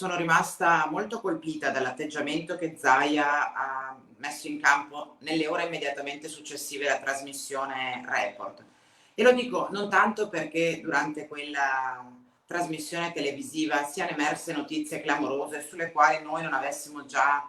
sono rimasta molto colpita dall'atteggiamento che Zaia ha messo in campo nelle ore immediatamente successive alla trasmissione Report. E lo dico non tanto perché durante quella trasmissione televisiva siano emerse notizie clamorose sulle quali noi non avessimo già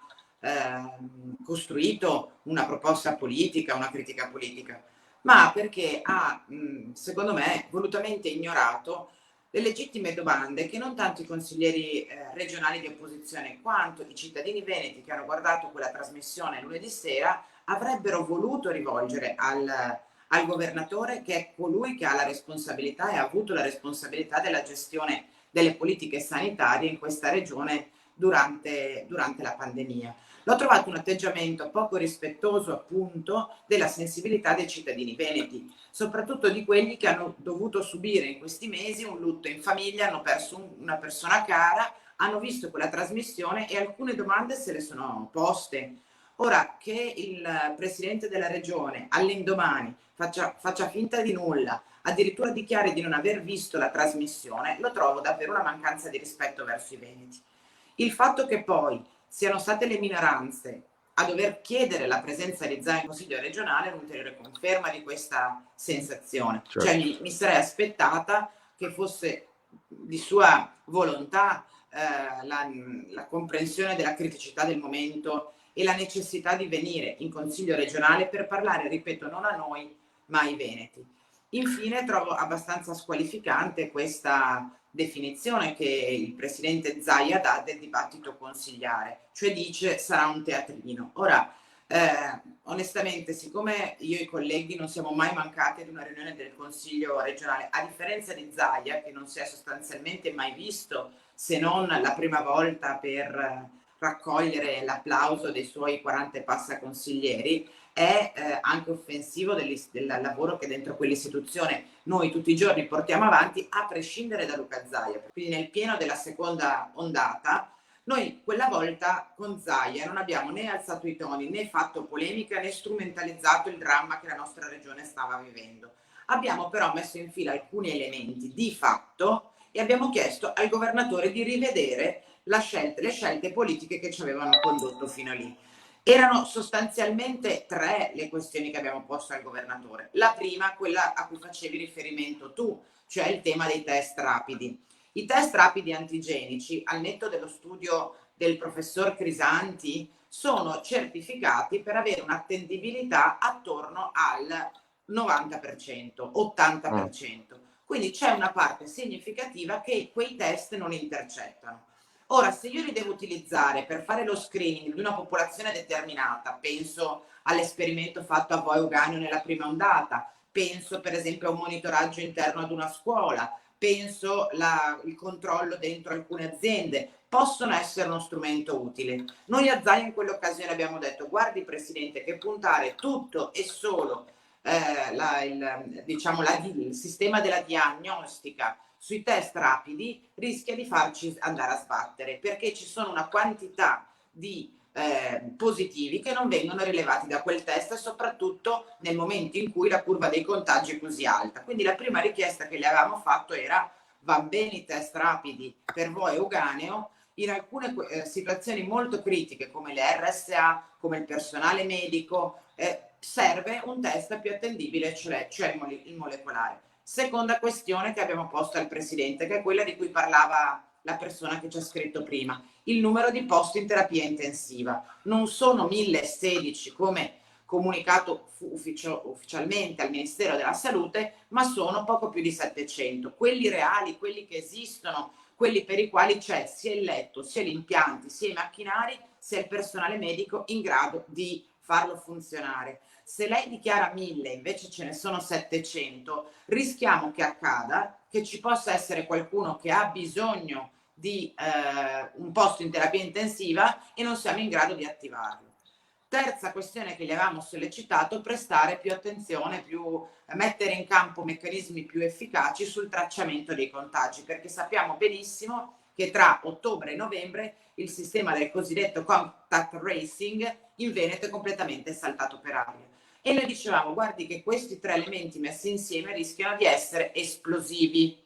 costruito una proposta politica, una critica politica, ma perché ha, secondo me, volutamente ignorato le legittime domande che non tanto i consiglieri regionali di opposizione quanto i cittadini veneti che hanno guardato quella trasmissione lunedì sera avrebbero voluto rivolgere al governatore, che è colui che ha la responsabilità e ha avuto la responsabilità della gestione delle politiche sanitarie in questa regione durante la pandemia. L'ho trovato un atteggiamento poco rispettoso appunto della sensibilità dei cittadini veneti, soprattutto di quelli che hanno dovuto subire in questi mesi un lutto in famiglia, hanno perso una persona cara, hanno visto quella trasmissione e alcune domande se le sono poste. Ora che il presidente della regione all'indomani faccia finta di nulla, addirittura dichiari di non aver visto la trasmissione, lo trovo davvero una mancanza di rispetto verso i veneti. Il fatto che poi siano state le minoranze a dover chiedere la presenza di Zaia in Consiglio regionale è un'ulteriore conferma di questa sensazione. Certo. Cioè mi sarei aspettata che fosse di sua volontà la comprensione della criticità del momento e la necessità di venire in Consiglio regionale per parlare, ripeto, non a noi, ma ai veneti. Infine trovo abbastanza squalificante questa definizione che il presidente Zaia dà del dibattito consigliare, cioè dice sarà un teatrino. Ora, onestamente, siccome io e i colleghi non siamo mai mancati ad una riunione del Consiglio regionale, a differenza di Zaia, che non si è sostanzialmente mai visto se non la prima volta per raccogliere l'applauso dei suoi 40 e passa consiglieri, è anche offensivo del lavoro che dentro quell'istituzione noi tutti i giorni portiamo avanti, a prescindere da Luca Zaia. Quindi nel pieno della seconda ondata, noi quella volta con Zaia non abbiamo né alzato i toni, né fatto polemica, né strumentalizzato il dramma che la nostra regione stava vivendo. Abbiamo però messo in fila alcuni elementi di fatto e abbiamo chiesto al governatore di rivedere le scelte politiche che ci avevano condotto fino a lì. Erano sostanzialmente tre le questioni che abbiamo posto al governatore. La prima, quella a cui facevi riferimento tu, cioè il tema dei test rapidi. I test rapidi antigenici, al netto dello studio del professor Crisanti, sono certificati per avere un'attendibilità attorno al 90%, 80%. Quindi c'è una parte significativa che quei test non intercettano. Ora, se io li devo utilizzare per fare lo screening di una popolazione determinata, penso all'esperimento fatto a Voi Euganeo nella prima ondata, penso per esempio a un monitoraggio interno ad una scuola, penso il controllo dentro alcune aziende, possono essere uno strumento utile. Noi a Zaia in quell'occasione abbiamo detto, guardi Presidente, che puntare tutto e solo il sistema della diagnostica sui test rapidi rischia di farci andare a sbattere, perché ci sono una quantità di positivi che non vengono rilevati da quel test, soprattutto nel momento in cui la curva dei contagi è così alta. Quindi la prima richiesta che le avevamo fatto era: va bene i test rapidi per voi Euganeo, in alcune situazioni molto critiche come le RSA, come il personale medico, serve un test più attendibile, cioè il molecolare. Seconda questione che abbiamo posto al Presidente, che è quella di cui parlava la persona che ci ha scritto prima, il numero di posti in terapia intensiva. Non sono 1016 come comunicato ufficialmente al Ministero della Salute, ma sono poco più di 700. Quelli reali, quelli che esistono, quelli per i quali c'è sia il letto, sia gli impianti, sia i macchinari, sia il personale medico in grado di farlo funzionare. Se lei dichiara 1000, invece ce ne sono 700, rischiamo che accada che ci possa essere qualcuno che ha bisogno di un posto in terapia intensiva e non siamo in grado di attivarlo. Terza questione che gli avevamo sollecitato: prestare più attenzione, mettere in campo meccanismi più efficaci sul tracciamento dei contagi, perché sappiamo benissimo che tra ottobre e novembre il sistema del cosiddetto contact tracing in Veneto è completamente saltato per aria. E noi dicevamo, guardi che questi tre elementi messi insieme rischiano di essere esplosivi.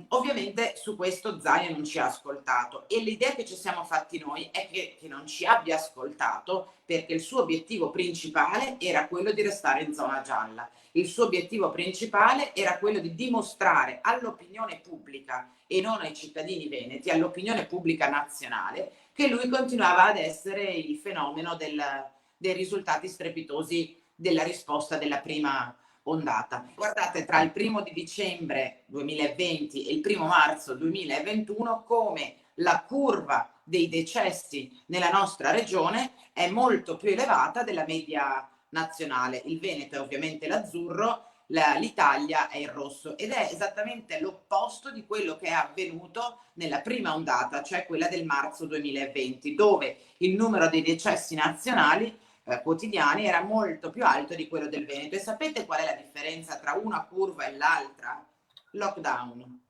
Ovviamente su questo Zaia non ci ha ascoltato e l'idea che ci siamo fatti noi è che non ci abbia ascoltato perché il suo obiettivo principale era quello di restare in zona gialla. Il suo obiettivo principale era quello di dimostrare all'opinione pubblica e non ai cittadini veneti, all'opinione pubblica nazionale, che lui continuava ad essere il fenomeno dei risultati strepitosi della risposta della prima ondata. Guardate, tra il 1° dicembre 2020 e il 1° marzo 2021 come la curva dei decessi nella nostra regione è molto più elevata della media nazionale. Il Veneto è ovviamente l'azzurro, l'Italia è il rosso ed è esattamente l'opposto di quello che è avvenuto nella prima ondata, cioè quella del marzo 2020, dove il numero dei decessi nazionali quotidiani era molto più alto di quello del Veneto. E sapete qual è la differenza tra una curva e l'altra? Lockdown.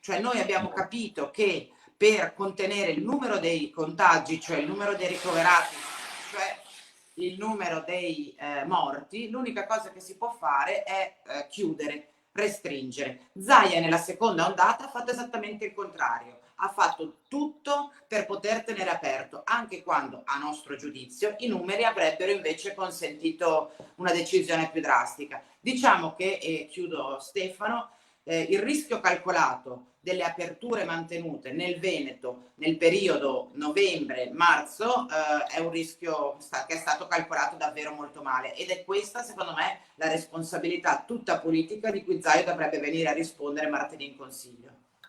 Cioè noi abbiamo capito che per contenere il numero dei contagi, cioè il numero dei ricoverati, cioè il numero dei morti, l'unica cosa che si può fare è chiudere, restringere. Zaia nella seconda ondata ha fatto esattamente il contrario, ha fatto tutto per poter tenere aperto, anche quando, a nostro giudizio, i numeri avrebbero invece consentito una decisione più drastica. Diciamo che, e chiudo Stefano, il rischio calcolato delle aperture mantenute nel Veneto nel periodo novembre-marzo è un rischio che è stato calcolato davvero molto male ed è questa secondo me la responsabilità tutta politica di cui Zaia dovrebbe venire a rispondere martedì in Consiglio.